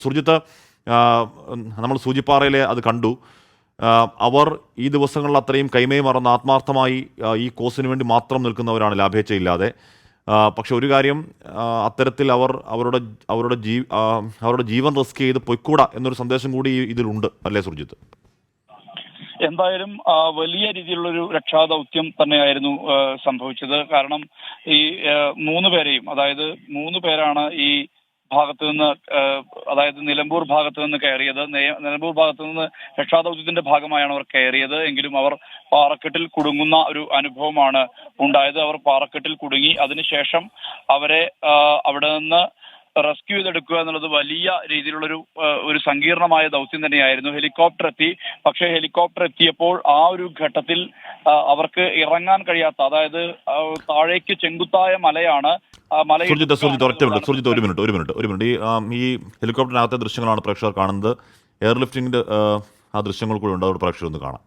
സുർജിത്ത്, നമ്മൾ സൂചിപ്പാറയിലെ അത് കണ്ടു. അവർ ഈ ദിവസങ്ങളിൽ അത്രയും കൈമേ മറന്ന് ആത്മാർത്ഥമായി ഈ കോസിന് വേണ്ടി മാത്രം നിൽക്കുന്നവരാണ്, ലാഭേച്ഛയില്ലാതെ. പക്ഷെ ഒരു കാര്യം, അത്തരത്തിൽ അവർ അവരുടെ ജീവൻ റിസ്ക് ചെയ്ത് പൊയ്ക്കൂടാ എന്നൊരു സന്ദേശം കൂടി ഇതിലുണ്ട്, അല്ലേ സുർജിത്ത്? എന്തായാലും വലിയ രീതിയിലുള്ളൊരു രക്ഷാദൗത്യം തന്നെയായിരുന്നു സംഭവിച്ചത്. കാരണം ഈ 3 പേരെയും, അതായത് 3 പേരാണ് ഈ ഭാഗത്ത് നിന്ന്, അതായത് നിലമ്പൂർ ഭാഗത്ത് നിന്ന് കയറിയത്. നിലമ്പൂർ ഭാഗത്ത് നിന്ന് രക്ഷാദൗത്യത്തിന്റെ ഭാഗമായാണ് അവർ കയറിയത്. എങ്കിലും അവർ പാറക്കെട്ടിൽ കുടുങ്ങുന്ന ഒരു അനുഭവമാണ് ഉണ്ടായത്. അവർ പാറക്കെട്ടിൽ കുടുങ്ങി. അതിനുശേഷം അവരെ അവിടെ നിന്ന് റെസ്ക്യൂ ചെയ്തെടുക്കുക എന്നുള്ളത് വലിയ രീതിയിലുള്ളൊരു സങ്കീർണമായ ദൗത്യം തന്നെയായിരുന്നു. ഹെലികോപ്റ്റർ എത്തി. പക്ഷേ ഹെലികോപ്റ്റർ എത്തിയപ്പോൾ ആ ഒരു ഘട്ടത്തിൽ അവർക്ക് ഇറങ്ങാൻ കഴിയാത്ത, അതായത് താഴേക്ക് ചെങ്കുത്തായ മലയാണ്. സുർജിത്ത്, ഒരു മിനിറ്റ്. ഈ ഹെലികോപ്റ്ററിനകത്തെ ദൃശ്യങ്ങളാണ് പ്രേക്ഷകർ കാണുന്നത്. എയർലിഫ്റ്റിംഗിന്റെ ആ ദൃശ്യങ്ങൾ കൂടെ ഉണ്ട്, അവിടെ പ്രേക്ഷകർ ഒന്ന് കാണാം.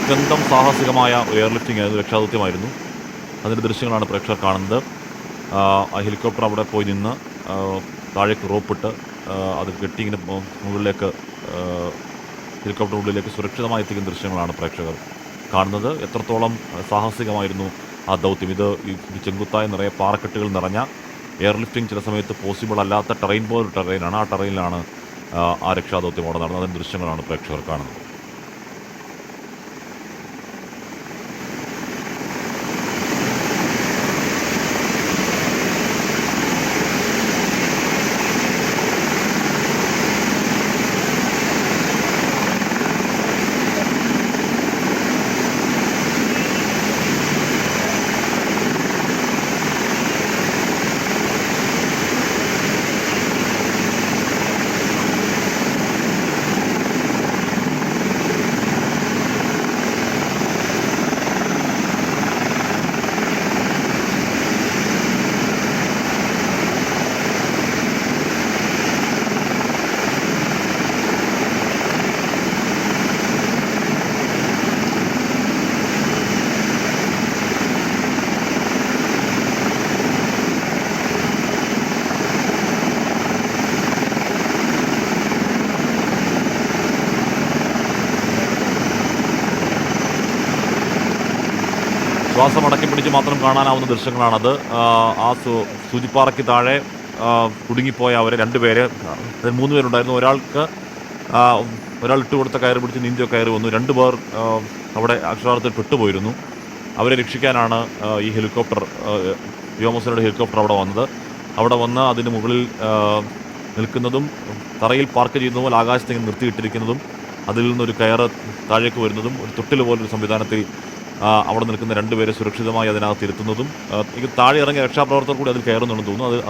അത്യന്തം സാഹസികമായ എയർലിഫ്റ്റിംഗ് ആയിരുന്നു, രക്ഷാദൗത്യമായിരുന്നു. അതിൻ്റെ ദൃശ്യങ്ങളാണ് പ്രേക്ഷകർ കാണുന്നത്. ആ ഹെലികോപ്റ്റർ അവിടെ പോയി നിന്ന് താഴേക്ക് റോപ്പിട്ട് അത് കെട്ടി ഇങ്ങനെ മുകളിലേക്ക്, ഹെലികോപ്റ്ററിനുള്ളിലേക്ക് സുരക്ഷിതമായി എത്തിക്കുന്ന ദൃശ്യങ്ങളാണ് പ്രേക്ഷകർ കാണുന്നത്. എത്രത്തോളം സാഹസികമായിരുന്നു ആ ദൗത്യം! ഇത് ചെങ്കുത്തായ നിറയെ പാറക്കെട്ടുകൾ നിറഞ്ഞ, എയർലിഫ്റ്റിംഗ് ചില സമയത്ത് പോസിബിൾ അല്ലാത്ത ടെറൈൻ പോലൊരു ടെറൈനാണ്. ആ ടെറൈനിലാണ് ആ രക്ഷാദൗത്യം അവിടെ നടന്നത്. അതിൻ്റെ ദൃശ്യങ്ങളാണ് പ്രേക്ഷകർ കാണുന്നത്. ശ്വാസം അടക്കി പിടിച്ച് മാത്രം കാണാനാവുന്ന ദൃശ്യങ്ങളാണത്. ആ സൂചിപ്പാറയ്ക്ക് താഴെ കുടുങ്ങിപ്പോയ അവരെ 2 പേര്, 3 പേരുണ്ടായിരുന്നു. ഒരാൾ ഇട്ടുകൊടുത്ത കയറ് പിടിച്ച് നീന്തിയോ കയറി വന്നു. 2 പേർ അവിടെ അക്ഷരാർത്ഥത്തിൽ പെട്ടുപോയിരുന്നു. അവരെ രക്ഷിക്കാനാണ് ഈ ഹെലികോപ്റ്റർ, വ്യോമസേനയുടെ ഹെലികോപ്റ്റർ അവിടെ വന്നത്. അവിടെ വന്ന് അതിന് മുകളിൽ നിൽക്കുന്നതും തറയിൽ പാർക്ക് ചെയ്യുന്ന പോലെ ആകാശത്തേക്ക് നിർത്തിയിട്ടിരിക്കുന്നതും അതിൽ നിന്നൊരു കയറ് താഴേക്ക് വരുന്നതും ഒരു തൊട്ടിൽ പോലൊരു സംവിധാനത്തിൽ അവിടെ നിൽക്കുന്ന 2 പേരെ സുരക്ഷിതമായി അതിനകത്ത് ഇരുത്തുന്നതും, താഴെ ഇറങ്ങിയ രക്ഷാപ്രവർത്തകർ കൂടി അതിൽ കയറുന്നുണ്ടെന്ന് തോന്നുന്നു.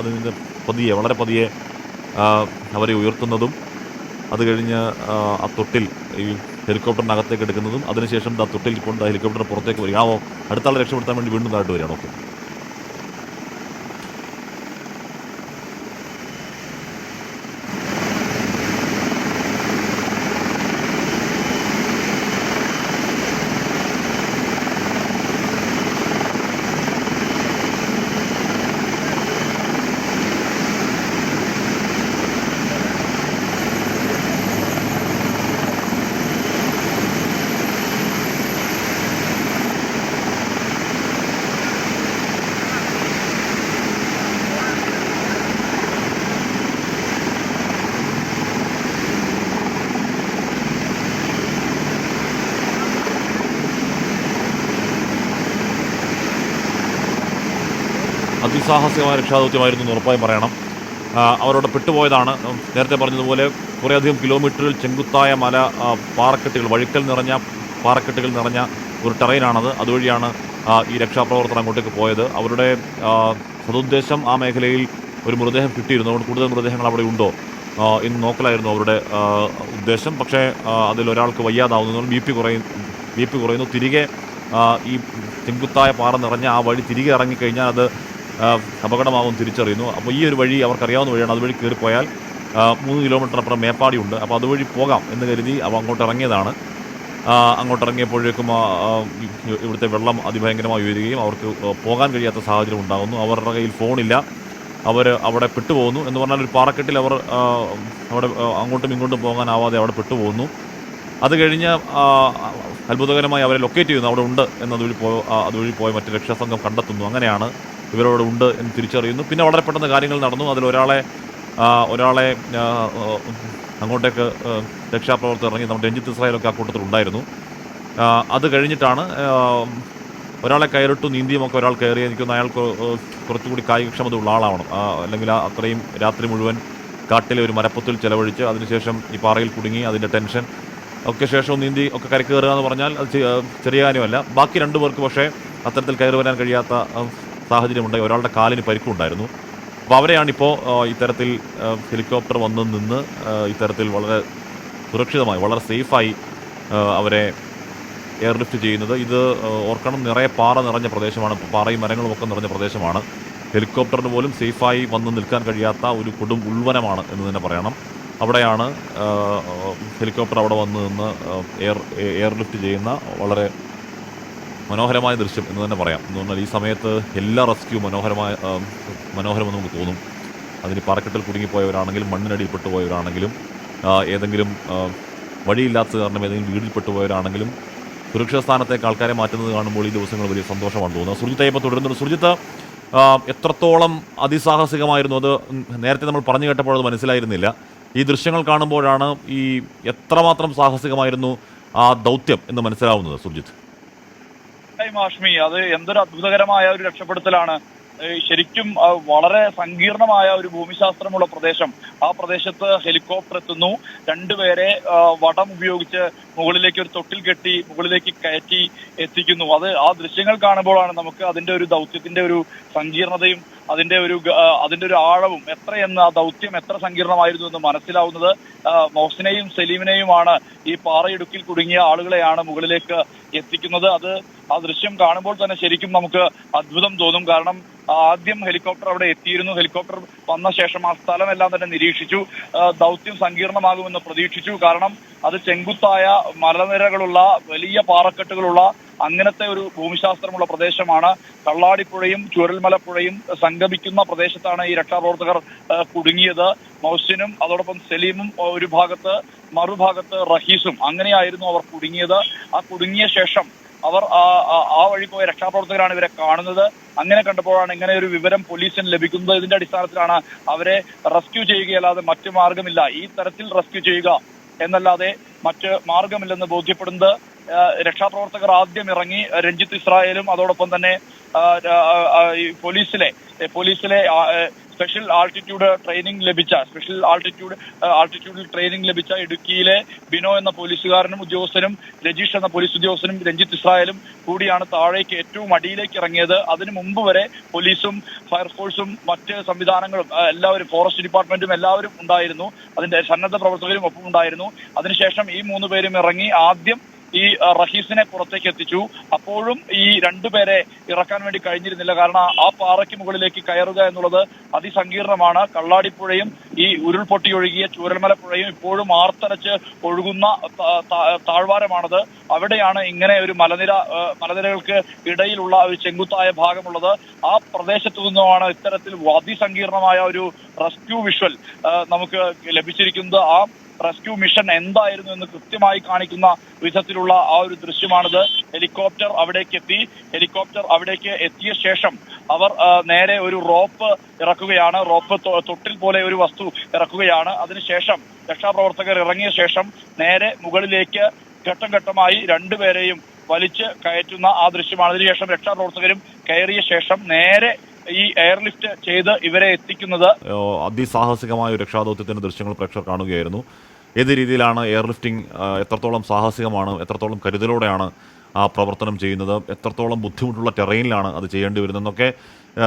അതിന് വളരെ പതിയെ അവരെ ഉയർത്തുന്നതും, അത് കഴിഞ്ഞ് ആ തൊട്ടിൽ ഈ ഹെലികോപ്റ്ററിനകത്തേക്ക് എടുക്കുന്നതും, അതിനുശേഷം ആ തൊട്ടിൽ കൊണ്ട് ഹെലികോപ്റ്റർ പുറത്തേക്ക് വരിക. അടുത്ത ആളെ രക്ഷപ്പെടുത്താൻ വേണ്ടി വീണ്ടും താഴ്ത്തു വരികയാണ്. ഓക്കെ, അതിസാഹസികമായ രക്ഷാദൗത്യമായിരുന്നു എന്ന് ഉറപ്പായും പറയണം. അവരോട് പെട്ടുപോയതാണ്. നേരത്തെ പറഞ്ഞതുപോലെ കുറേയധികം കിലോമീറ്ററിൽ ചെങ്കുത്തായ പാറക്കെട്ടുകൾ, വഴുക്കൽ നിറഞ്ഞ പാറക്കെട്ടുകൾ നിറഞ്ഞ ഒരു ടെറൈനാണത്. അതുവഴിയാണ് ഈ രക്ഷാപ്രവർത്തനം അങ്ങോട്ടേക്ക് പോയത്. അവരുടെ സതുദ്ദേശം ആ മേഖലയിൽ ഒരു മൃതദേഹം കിട്ടിയിരുന്നു. അതുകൊണ്ട് കൂടുതൽ മൃതദേഹങ്ങൾ അവിടെ ഉണ്ടോ എന്ന് നോക്കലായിരുന്നു അവരുടെ ഉദ്ദേശം. പക്ഷേ അതിലൊരാൾക്ക് വയ്യാതാവുന്നു, ബി പി കുറയുന്നു. തിരികെ ഈ ചെങ്കുത്തായ പാറ നിറഞ്ഞ ആ വഴി തിരികെ ഇറങ്ങിക്കഴിഞ്ഞാൽ അത് അപകടമാകും തിരിച്ചറിയുന്നു. അപ്പോൾ ഈ ഒരു വഴി അവർക്കറിയാവുന്ന വഴിയാണ്. അതുവഴി കയറിപ്പോയാൽ 3 കിലോമീറ്റർ അപ്പുറം മേപ്പാടിയുണ്ട്. അപ്പോൾ അതുവഴി പോകാം എന്ന് കരുതി അവ അങ്ങോട്ട് ഇറങ്ങിയതാണ്. അങ്ങോട്ട് ഇറങ്ങിയപ്പോഴേക്കും ഇവിടുത്തെ വെള്ളം അതിഭയങ്കരമായി ഉയരുകയും അവർക്ക് പോകാൻ കഴിയാത്ത സാഹചര്യം ഉണ്ടാകുന്നു. അവരുടെ കയ്യിൽ ഫോണില്ല. അവർ അവിടെ പെട്ടുപോകുന്നു. എന്ന് പറഞ്ഞാൽ ഒരു പാറക്കെട്ടിൽ അവർ അവിടെ അങ്ങോട്ടും ഇങ്ങോട്ടും പോകാനാവാതെ അവിടെ പെട്ടുപോകുന്നു. അത് കഴിഞ്ഞ് അത്ഭുതകരമായി അവരെ ലൊക്കേറ്റ് ചെയ്യുന്നു. അവിടെ ഉണ്ട് അതുവഴി പോയ മറ്റ് രക്ഷാസംഘം കണ്ടെത്തുന്നു. അങ്ങനെയാണ് ഇവരവിടെ ഉണ്ട് എന്ന് തിരിച്ചറിയുന്നു. പിന്നെ വളരെ പെട്ടെന്ന് കാര്യങ്ങൾ നടന്നു. അതിലൊരാളെ അങ്ങോട്ടേക്ക് രക്ഷാപ്രവർത്തകർ ഇറങ്ങി. നമ്മുടെ രഞ്ജിത്ത് ഇസ്രായേലൊക്കെ ആ കൂട്ടത്തിലുണ്ടായിരുന്നു. അത് കഴിഞ്ഞിട്ടാണ് ഒരാളെ കയറിട്ടു നീന്തിയുമൊക്കെ ഒരാൾ കയറി. എനിക്കൊന്ന് അയാൾക്ക് കുറച്ചുകൂടി കായികക്ഷമതയുള്ള ആളാവണം. അല്ലെങ്കിൽ അത്രയും രാത്രി മുഴുവൻ കാട്ടിലെ ഒരു മരപ്പൊത്തിൽ ചെലവഴിച്ച് അതിനുശേഷം ഈ പാറയിൽ കുടുങ്ങി അതിൻ്റെ ടെൻഷൻ ഒക്കെ ശേഷവും നീന്തി ഒക്കെ കരക്ക് കയറുക എന്ന് പറഞ്ഞാൽ അത് ചെറിയ കാര്യമല്ല. ബാക്കി 2 പേർക്ക് പക്ഷേ അത്തരത്തിൽ കയറി വരാൻ കഴിയാത്ത സാഹചര്യമുണ്ടായി. ഒരാളുടെ കാലിന് പരിക്കുണ്ടായിരുന്നു. അപ്പോൾ അവരെയാണിപ്പോൾ ഇത്തരത്തിൽ ഹെലികോപ്റ്റർ വന്ന് നിന്ന് ഇത്തരത്തിൽ വളരെ സുരക്ഷിതമായി വളരെ സേഫായി അവരെ എയർലിഫ്റ്റ് ചെയ്യുന്നത്. ഇത് ഓർക്കണം, നിറയെ പാറ നിറഞ്ഞ പ്രദേശമാണ്. പാറയും മരങ്ങളും ഒക്കെ നിറഞ്ഞ പ്രദേശമാണ്. ഹെലികോപ്റ്ററിന് പോലും സേഫായി വന്ന് നിൽക്കാൻ കഴിയാത്ത ഒരു കൊടും ഉൾവനമാണ് എന്ന് തന്നെ പറയണം. അവിടെയാണ് ഹെലികോപ്റ്റർ അവിടെ വന്ന് നിന്ന് എയർലിഫ്റ്റ് ചെയ്യുന്ന വളരെ മനോഹരമായ ദൃശ്യം എന്ന് തന്നെ പറയാം. എന്ന് പറഞ്ഞാൽ ഈ സമയത്ത് എല്ലാ റെസ്ക്യൂ മനോഹരമെന്ന് നമുക്ക് തോന്നും. അതിന് പാറക്കെട്ടിൽ കുടുങ്ങിപ്പോയവരാണെങ്കിലും മണ്ണിനടിയിൽപ്പെട്ടു പോയവരാണെങ്കിലും ഏതെങ്കിലും വഴിയില്ലാത്ത കാരണം ഏതെങ്കിലും വീടിൽപ്പെട്ടു പോയവരാണെങ്കിലും സുരക്ഷിത സ്ഥാനത്തേക്ക് ആൾക്കാരെ മാറ്റുന്നത് കാണുമ്പോൾ ഈ ദിവസങ്ങൾ വലിയ സന്തോഷമാണ് തോന്നുന്നത്. സുർജിത്ത് ഇപ്പോൾ തുടരുന്നുണ്ട്. സുർജിത്ത്, എത്രത്തോളം അതിസാഹസികമായിരുന്നു അത് നേരത്തെ നമ്മൾ പറഞ്ഞു കേട്ടപ്പോൾ അത് മനസ്സിലായിരുന്നില്ല. ഈ ദൃശ്യങ്ങൾ കാണുമ്പോഴാണ് ഈ എത്രമാത്രം സാഹസികമായിരുന്നു ആ ദൗത്യം എന്ന് മനസ്സിലാവുന്നത്. സുർജിത്ത്, മാഷ്മി, അത് എന്തൊരു അത്ഭുതകരമായ ഒരു രക്ഷപ്പെടുത്തലാണ്. ശരിക്കും വളരെ സങ്കീർണമായ ഒരു ഭൂമിശാസ്ത്രമുള്ള പ്രദേശം. ആ പ്രദേശത്ത് ഹെലികോപ്റ്റർ എത്തുന്നു. 2 പേരെ വടം ഉപയോഗിച്ച് മുകളിലേക്ക് ഒരു തൊട്ടിൽ കെട്ടി മുകളിലേക്ക് കയറ്റി എത്തിക്കുന്നു. അത് ആ ദൃശ്യങ്ങൾ കാണുമ്പോഴാണ് നമുക്ക് അതിന്റെ ഒരു ദൗത്യത്തിന്റെ ഒരു സങ്കീർണതയും അതിന്റെ ഒരു ആഴവും എത്രയെന്ന്, ആ ദൗത്യം എത്ര സങ്കീർണമായിരുന്നു എന്ന് മനസ്സിലാവുന്നത്. മൊഹ്സിനെയും സലീമിനെയുമാണ്, ഈ പാറയിടുക്കിൽ കുടുങ്ങിയ ആളുകളെയാണ് മുകളിലേക്ക് എത്തിക്കുന്നത്. ആ ദൃശ്യം കാണുമ്പോൾ തന്നെ ശരിക്കും നമുക്ക് അത്ഭുതം തോന്നും. കാരണം ആദ്യം ഹെലികോപ്റ്റർ അവിടെ എത്തിയിരുന്നു. ഹെലികോപ്റ്റർ വന്ന ശേഷം ആ സ്ഥലമെല്ലാം തന്നെ നിരീക്ഷിച്ചു. ദൗത്യം സങ്കീർണമാകുമെന്ന് പ്രതീക്ഷിച്ചു. കാരണം അത് ചെങ്കുത്തായ മലനിരകളുള്ള വലിയ പാറക്കെട്ടുകളുള്ള അങ്ങനത്തെ ഒരു ഭൂമിശാസ്ത്രമുള്ള പ്രദേശമാണ്. കള്ളാടിപ്പുഴയും ചൂരൽമലപ്പുഴയും സംഗമിക്കുന്ന പ്രദേശത്താണ് ഈ രക്ഷാപ്രവർത്തകർ കുടുങ്ങിയത്. മൗസിനും അതോടൊപ്പം സലീമും ഒരു ഭാഗത്ത്, മറുഭാഗത്ത് റഹീസും, അങ്ങനെയായിരുന്നു അവർ കുടുങ്ങിയത്. ആ കുടുങ്ങിയ ശേഷം അവർ ആ വഴി പോയ രക്ഷാപ്രവർത്തകരാണ് ഇവരെ കാണുന്നത്. അങ്ങനെ കണ്ടപ്പോഴാണ് ഇങ്ങനെ ഒരു വിവരം പോലീസിന് ലഭിക്കുന്നത്. ഇതിന്റെ അടിസ്ഥാനത്തിലാണ് അവരെ റെസ്ക്യൂ ചെയ്യുകയല്ലാതെ മറ്റു മാർഗമില്ല, ഈ തരത്തിൽ റെസ്ക്യൂ ചെയ്യുക എന്നല്ലാതെ മറ്റ് മാർഗമില്ലെന്ന് ബോധ്യപ്പെടുന്നത്. രക്ഷാപ്രവർത്തകർ ആദ്യം ഇറങ്ങി. രഞ്ജിത്ത് ഇസ്രായേലും അതോടൊപ്പം തന്നെ പോലീസിലെ സ്പെഷ്യൽ ആൾട്ടിറ്റ്യൂഡിൽ ട്രെയിനിങ് ലഭിച്ച ഇടുക്കിയിലെ ബിനോ എന്ന പോലീസുകാരനും ഉദ്യോഗസ്ഥനും രജീഷ് എന്ന പോലീസ് ഉദ്യോഗസ്ഥനും രഞ്ജിത്ത് ഇസ്രായേലും കൂടിയാണ് താഴേക്ക് ഏറ്റവും അടിയിലേക്ക് ഇറങ്ങിയത്. അതിനു മുമ്പ് വരെ പോലീസും ഫയർഫോഴ്സും മറ്റ് സംവിധാനങ്ങളും എല്ലാവരും, ഫോറസ്റ്റ് ഡിപ്പാർട്ട്മെന്റും എല്ലാവരും ഉണ്ടായിരുന്നു. അതിന്റെ സന്നദ്ധ പ്രവർത്തകരും ഒപ്പം ഉണ്ടായിരുന്നു. അതിനുശേഷം ഈ 3 പേരും ഇറങ്ങി ആദ്യം ഈ റഹീസിനെ പുറത്തേക്ക് എത്തിച്ചു. അപ്പോഴും ഈ 2 പേരെ ഇറക്കാൻ വേണ്ടി കഴിഞ്ഞിരുന്നില്ല. കാരണം ആ പാറയ്ക്ക് മുകളിലേക്ക് കയറുക എന്നുള്ളത് അതിസങ്കീർണമാണ്. കള്ളാടിപ്പുഴയും ഈ ഉരുൾപൊട്ടി ഒഴുകിയ ചൂരൽമലപ്പുഴയും ഇപ്പോഴും ആർത്തലച്ച് ഒഴുകുന്ന താഴ്വാരമാണത്. അവിടെയാണ് ഇങ്ങനെ ഒരു മലനിരകൾക്ക് ഇടയിലുള്ള ഒരു ചെങ്കുത്തായ ഭാഗമുള്ളത്. ആ പ്രദേശത്തു നിന്നുമാണ് ഇത്തരത്തിൽ അതിസങ്കീർണമായ ഒരു റെസ്ക്യൂ വിഷ്വൽ നമുക്ക് ലഭിച്ചിരിക്കുന്നത്. ആ റെസ്ക്യൂ മിഷൻ എന്തായിരുന്നു എന്ന് കൃത്യമായി കാണിക്കുന്ന വിധത്തിലുള്ള ആ ഒരു ദൃശ്യമാണിത്. ഹെലികോപ്റ്റർ അവിടേക്ക് എത്തിയ ശേഷം അവർ നേരെ ഒരു റോപ്പ് ഇറക്കുകയാണ്. തൊട്ടിൽ പോലെ ഒരു വസ്തു ഇറക്കുകയാണ്. അതിനുശേഷം രക്ഷാപ്രവർത്തകർ ഇറങ്ങിയ ശേഷം നേരെ മുകളിലേക്ക് ഘട്ടം ഘട്ടമായി 2 പേരെയും വലിച്ച് കയറ്റുന്ന ആ ദൃശ്യമാണ്. അതിനുശേഷം രക്ഷാപ്രവർത്തകരും കയറിയ ശേഷം നേരെ ഈ എയർലിഫ്റ്റ് ചെയ്ത് ഇവരെ എത്തിക്കുന്നത്. അതിസാഹസികമായ ഒരു രക്ഷാദൗത്യത്തിന്റെ ദൃശ്യങ്ങൾ പ്രേക്ഷകർ കാണുകയായിരുന്നു. ഏത് രീതിയിലാണ് എയർലിഫ്റ്റിംഗ്, എത്രത്തോളം സാഹസികമാണ്, എത്രത്തോളം കരുതലോടെയാണ് ആ പ്രവർത്തനം ചെയ്യുന്നത്, എത്രത്തോളം ബുദ്ധിമുട്ടുള്ള ടെറൈനിലാണ് അത് ചെയ്യേണ്ടി വരുന്നതെന്നൊക്കെ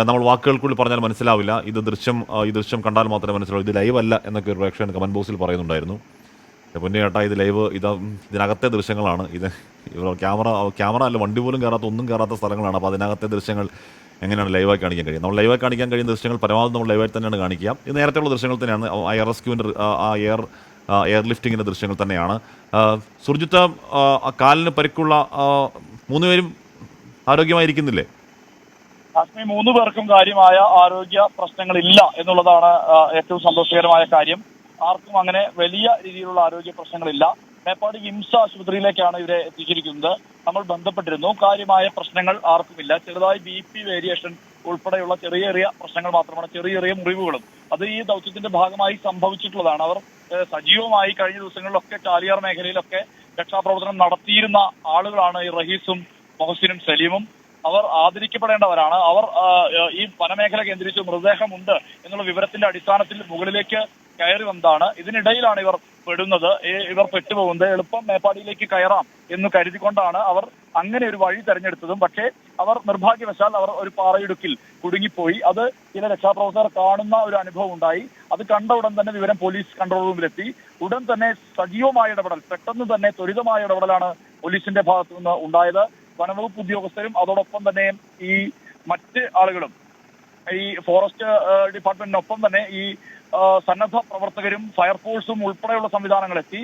നമ്മൾ വാക്കുകൾക്കുള്ളിൽ പറഞ്ഞാൽ മനസ്സിലാവില്ല. ഈ ദൃശ്യം കണ്ടാൽ മാത്രമേ മനസ്സിലാവൂ. ഇത് ലൈവ് അല്ല എന്നൊക്കെ ഒരു പ്രേക്ഷകൻ കമന്റ് ബോക്സിൽ പറയുന്നുണ്ടായിരുന്നു. പൊന്നു ചേട്ടാ, ഇത് ലൈവ്, ഇതിനകത്തെ ദൃശ്യങ്ങളാണ്. ഇത് ക്യാമറ അല്ല, വണ്ടി പോലും കയറാത്ത, ഒന്നും കയറാത്ത സ്ഥലങ്ങളാണ്. അപ്പോൾ അതിനകത്തെ ദൃശ്യങ്ങൾ എങ്ങനെയാണ് ലൈവായി കാണിക്കാൻ കഴിയും? നമ്മൾ ലൈവായി കാണിക്കാൻ കഴിയുന്ന ദൃശ്യങ്ങൾ പരമാവധി നമ്മൾ ലൈവായി തന്നെയാണ് കാണിക്കുക. ഇത് നേരത്തെയുള്ള ദൃശ്യങ്ങൾ തന്നെയാണ്, ആ എയർ റെസ്ക്യൂവിൻ്റെ എയർ ലിഫ്റ്റിങ്ങിൻ്റെ ദൃശ്യങ്ങൾ തന്നെയാണ്. സുർജിത്ത്, കാലിന് പരിക്കുള്ള 3 പേരും ആരോഗ്യമായിരിക്കുന്നില്ലേ? കാശ്മീർ 3 പേർക്കും കാര്യമായ ആരോഗ്യ പ്രശ്നങ്ങളില്ല എന്നുള്ളതാണ് ഏറ്റവും സന്തോഷകരമായ കാര്യം. ആർക്കും അങ്ങനെ വലിയ രീതിയിലുള്ള ആരോഗ്യ പ്രശ്നങ്ങളില്ല. മേപ്പാടി വിംസ് ആശുപത്രിയിലേക്കാണ് ഇവരെ എത്തിച്ചിരിക്കുന്നത്. നമ്മൾ ബന്ധപ്പെട്ടിരുന്നു. കാര്യമായ പ്രശ്നങ്ങൾ ആർക്കുമില്ല. ചെറുതായി BP വേരിയേഷൻ ഉൾപ്പെടെയുള്ള ചെറിയ പ്രശ്നങ്ങൾ മാത്രമാണ്, ചെറിയ മുറിവുകളും. അത് ഈ ദൗത്യത്തിന്റെ ഭാഗമായി സംഭവിച്ചിട്ടുള്ളതാണ്. അവർ സജീവമായി കഴിഞ്ഞ ദിവസങ്ങളിലൊക്കെ ചാലിയാർ മേഖലയിലൊക്കെ രക്ഷാപ്രവർത്തനം നടത്തിയിരുന്ന ആളുകളാണ് ഈ റഹീസും മൊഹസിനും സലീമും. അവർ ആദരിക്കപ്പെടേണ്ടവരാണ്. അവർ ഈ വനമേഖല കേന്ദ്രീകരിച്ച് മൃതദേഹമുണ്ട് എന്നുള്ള വിവരത്തിന്റെ അടിസ്ഥാനത്തിൽ മുകളിലേക്ക് കയറി വന്നതാണ്. ഇതിനിടയിലാണ് ഇവർ പെടുന്നത്, ഇവർ പെട്ടുപോകുന്നത്. എളുപ്പം മേപ്പാടിയിലേക്ക് കയറാം എന്ന് കരുതിക്കൊണ്ടാണ് അവർ അങ്ങനെ ഒരു വഴി തെരഞ്ഞെടുത്തതും. പക്ഷേ അവർ നിർഭാഗ്യവശാൽ അവർ ഒരു പാറയിടുക്കിൽ കുടുങ്ങിപ്പോയി. അത് ചില രക്ഷാപ്രവർത്തകർ കാണുന്ന ഒരു അനുഭവം ഉണ്ടായി. അത് കണ്ട ഉടൻ തന്നെ വിവരം പോലീസ് കൺട്രോൾ റൂമിലെത്തി. ഉടൻ തന്നെ സജീവമായ ഇടപെടൽ, പെട്ടെന്ന് തന്നെ ത്വരിതമായ ഇടപെടലാണ് പോലീസിന്റെ ഭാഗത്തു നിന്ന് ഉണ്ടായത്. വനംവകുപ്പ് ഉദ്യോഗസ്ഥരും അതോടൊപ്പം തന്നെ ഈ മറ്റ് ആളുകളും, ഈ ഫോറസ്റ്റ് ഡിപ്പാർട്ട്മെന്റിനൊപ്പം തന്നെ ഈ സന്നദ്ധ പ്രവർത്തകരും ഫയർഫോഴ്സും ഉൾപ്പെടെയുള്ള സംവിധാനങ്ങൾ എത്തി.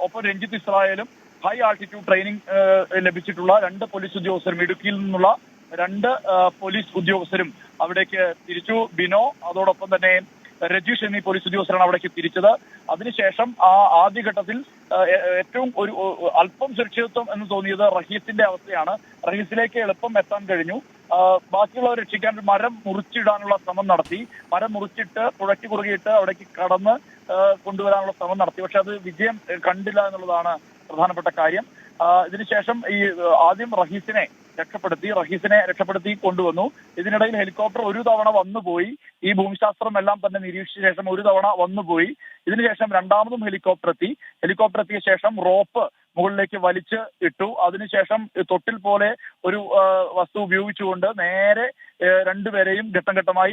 ഒപ്പം രഞ്ജിത്ത് ഇസ്രായേലും ഹൈ ആൾട്ടിറ്റ്യൂഡ് ട്രെയിനിങ് ലഭിച്ചിട്ടുള്ള 2 പോലീസ് ഉദ്യോഗസ്ഥരും, ഇടുക്കിയിൽ നിന്നുള്ള 2 പോലീസ് ഉദ്യോഗസ്ഥരും അവിടേക്ക് തിരിച്ചു. ബിനോ അതോടൊപ്പം തന്നെ രജീഷ് എന്നീ പോലീസ് ഉദ്യോഗസ്ഥരാണ് അവിടേക്ക് തിരിച്ചത്. അതിനുശേഷം ആദ്യഘട്ടത്തിൽ ഏറ്റവും അല്പം സുരക്ഷിതത്വം എന്ന് തോന്നിയത് റഹീസിന്റെ അവസ്ഥയാണ്. റഹീസിലേക്ക് എളുപ്പം എത്താൻ കഴിഞ്ഞു. ബാക്കിയുള്ളവർ രക്ഷിക്കാൻ മരം മുറിച്ചിടാനുള്ള ശ്രമം നടത്തി. മരം മുറിച്ചിട്ട് പുഴയ്ക്ക് കുറുകിയിട്ട് അവിടേക്ക് കടന്ന് കൊണ്ടുവരാനുള്ള ശ്രമം നടത്തി. പക്ഷെ അത് വിജയം കണ്ടില്ല എന്നുള്ളതാണ് പ്രധാനപ്പെട്ട കാര്യം. ഇതിനുശേഷം ആദ്യം റഹീസിനെ രക്ഷപ്പെടുത്തി കൊണ്ടുവന്നു. ഇതിനിടയിൽ ഹെലികോപ്റ്റർ ഒരു തവണ വന്നുപോയി. ഈ ഭൂമിശാസ്ത്രം എല്ലാം തന്നെ നിരീക്ഷിച്ച ശേഷം ഒരു തവണ വന്നുപോയി. ഇതിനുശേഷം രണ്ടാമതും ഹെലികോപ്റ്റർ എത്തിയ ശേഷം റോപ്പ് മുകളിലേക്ക് വലിച്ച് ഇട്ടു. അതിനുശേഷം തൊട്ടിൽ പോലെ ഒരു വസ്തു ഉപയോഗിച്ചുകൊണ്ട് നേരെ 2 പേരെയും ഘട്ടം ഘട്ടമായി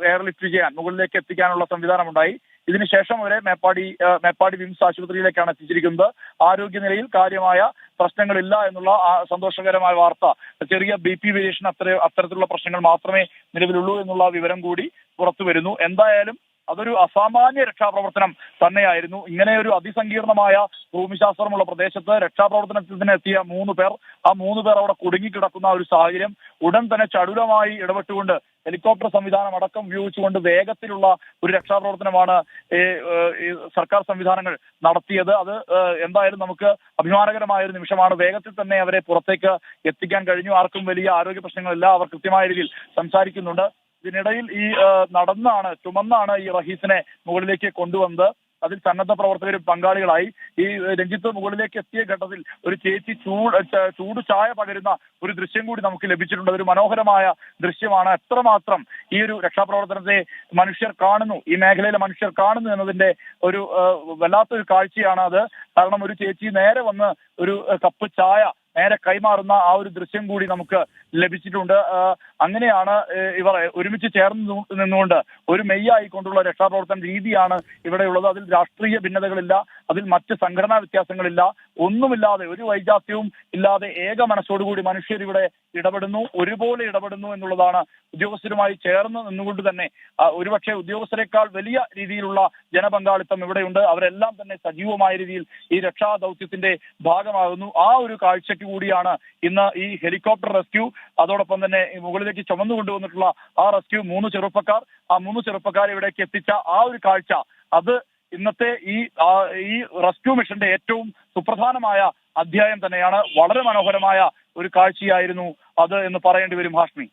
എയർ ലിഫ്റ്റ് ചെയ്യാൻ, മുകളിലേക്ക് എത്തിക്കാനുള്ള സംവിധാനമുണ്ടായി. ഇതിനുശേഷം അവരെ മേപ്പാടി വിംസ് ആശുപത്രിയിലേക്കാണ് എത്തിച്ചിരിക്കുന്നത്. ആരോഗ്യനിലയിൽ കാര്യമായ പ്രശ്നങ്ങളില്ല എന്നുള്ള സന്തോഷകരമായ വാർത്ത. ചെറിയ BP വേരിയേഷൻ അത്തരത്തിലുള്ള പ്രശ്നങ്ങൾ മാത്രമേ നിലവിലുള്ളൂ എന്നുള്ള വിവരം കൂടി പുറത്തു വരുന്നു. എന്തായാലും അതൊരു അസാമാന്യ രക്ഷാപ്രവർത്തനം തന്നെയായിരുന്നു. ഇങ്ങനെ ഒരു അതിസങ്കീർണമായ ഭൂമിശാസ്ത്രമുള്ള പ്രദേശത്ത് രക്ഷാപ്രവർത്തനത്തിനെത്തിയ 3 പേർ, ആ 3 പേർ അവിടെ കുടുങ്ങിക്കിടക്കുന്ന ഒരു സാഹചര്യം. ഉടൻ തന്നെ ചടുലമായി ഇടപെട്ടുകൊണ്ട് ഹെലികോപ്റ്റർ സംവിധാനം അടക്കം ഉപയോഗിച്ചുകൊണ്ട് വേഗത്തിലുള്ള ഒരു രക്ഷാപ്രവർത്തനമാണ് സർക്കാർ സംവിധാനങ്ങൾ നടത്തിയത്. അത് എന്തായാലും നമുക്ക് അഭിമാനകരമായ ഒരു നിമിഷമാണ്. വേഗത്തിൽ തന്നെ അവരെ പുറത്തേക്ക് എത്തിക്കാൻ കഴിഞ്ഞു. ആർക്കും വലിയ ആരോഗ്യ പ്രശ്നങ്ങളില്ല. അവർ കൃത്യമായ രീതിയിൽ സംസാരിക്കുന്നുണ്ട്. ഇതിനിടയിൽ ചുമന്നാണ് ഈ റഹീസിനെ മുകളിലേക്ക് കൊണ്ടുവന്നത്. അതിൽ സന്നദ്ധ പ്രവർത്തകരും പങ്കാളികളായി. ഈ രഞ്ജിത്ത് മുകളിലേക്ക് എത്തിയ ഘട്ടത്തിൽ ഒരു ചേച്ചി ചൂട് ചായ പകരുന്ന ഒരു ദൃശ്യം കൂടി നമുക്ക് ലഭിച്ചിട്ടുണ്ട്. ഒരു മനോഹരമായ ദൃശ്യമാണ്. എത്രമാത്രം ഈ ഒരു രക്ഷാപ്രവർത്തനത്തെ മനുഷ്യർ കാണുന്നു, ഈ മേഖലയിലെ മനുഷ്യർ കാണുന്നു എന്നതിന്റെ ഒരു വല്ലാത്തൊരു കാഴ്ചയാണ് അത്. കാരണം ഒരു ചേച്ചി നേരെ വന്ന് ഒരു കപ്പ് ചായ നേരെ കൈമാറുന്ന ആ ഒരു ദൃശ്യം കൂടി നമുക്ക് ലഭിച്ചിട്ടുണ്ട്. അങ്ങനെയാണ് ഇവർ ഒരുമിച്ച് ചേർന്ന് നിന്നുകൊണ്ട് ഒരു മെയ്യായിക്കൊണ്ടുള്ള രക്ഷാപ്രവർത്തന രീതിയാണ് ഇവിടെയുള്ളത്. അതിൽ രാഷ്ട്രീയ ഭിന്നതകളില്ല, അതിൽ മറ്റ് സംഘടനാ വ്യത്യാസങ്ങളില്ല, ഒന്നുമില്ലാതെ, ഒരു വൈജാത്യവും ഇല്ലാതെ ഏക മനസ്സോടുകൂടി മനുഷ്യർ ഇവിടെ ഒരുപോലെ ഇടപെടുന്നു എന്നുള്ളതാണ്. ഉദ്യോഗസ്ഥരുമായി ചേർന്ന് നിന്നുകൊണ്ട് തന്നെ ഒരുപക്ഷെ ഉദ്യോഗസ്ഥരെക്കാൾ വലിയ രീതിയിലുള്ള ജനപങ്കാളിത്തം ഇവിടെയുണ്ട്. അവരെല്ലാം തന്നെ സജീവമായ രീതിയിൽ ഈ രക്ഷാ ദൗത്യത്തിന്റെ ഭാഗമാകുന്നു. ആ ഒരു കാഴ്ചയ്ക്ക് കൂടിയാണ് ഇന്ന് ഈ ഹെലികോപ്റ്റർ റെസ്ക്യൂ, അതോടൊപ്പം തന്നെ മുകളിലേക്ക് ചുമന്നു കൊണ്ടുവന്നിട്ടുള്ള ആ റെസ്ക്യൂ 3 ചെറുപ്പക്കാർ, ആ 3 ചെറുപ്പക്കാരെ ഇവിടേക്ക് എത്തിച്ച ആ ഒരു കാഴ്ച, അത് ഇന്നത്തെ ഈ റെസ്ക്യൂ മിഷന്റെ ഏറ്റവും സുപ്രധാനമായ അധ്യായം തന്നെയാണ്. വളരെ മനോഹരമായ ഒരു കാഴ്ചയായിരുന്നു അത് എന്ന് പറയേണ്ടി വരും ഹാഷ്മി.